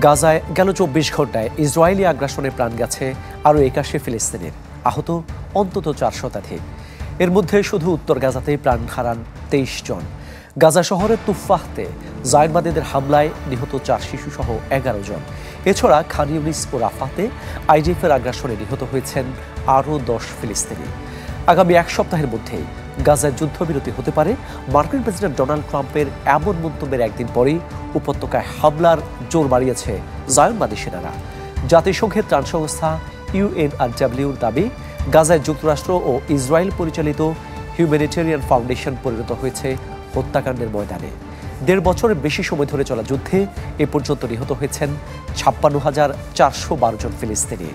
গাজায় গেল ২৪ ঘন্টায় ইসরায়েলি আগ্রাসনে প্রাণ গেছে আরও ৮১ ফিলিস্তিনির, আহত অন্তত ৪ শতাধিক। এর মধ্যে শুধু উত্তর গাজাতেই প্রাণ হারান ২৩ জন। গাজা শহরের তুফাহতে জায়নবাদীদের হামলায় নিহত ৪ শিশুসহ ১১ জন। এছাড়া খান ইউনিস ও রাফাতে আইডিএফের আগ্রাসনে নিহত হয়েছেন আরও ১০ ফিলিস্তিনি। আগামী এক সপ্তাহের মধ্যেই গাজায় যুদ্ধবিরতি হতে পারে। মার্কিন প্রেসিডেন্ট ডোনাল্ড ট্রাম্পের এমন মন্তব্যের একদিন পরেই উপত্যকায় হামলার জোর বাড়িয়েছে জায়নবাদী সেনারা। জাতিসংঘের ত্রাণ সংস্থা ইউএনআরডব্লিউর দাবি, গাজায় যুক্তরাষ্ট্র ও ইসরায়েল পরিচালিত হিউম্যানিটেরিয়ান ফাউন্ডেশন পরিণত হয়েছে হত্যাকাণ্ডের ময়দানে। ১.৫ বছরের বেশি সময় ধরে চলা যুদ্ধে এ পর্যন্ত নিহত হয়েছেন ৫৬,৪১২ জন ফিলিস্তিনি।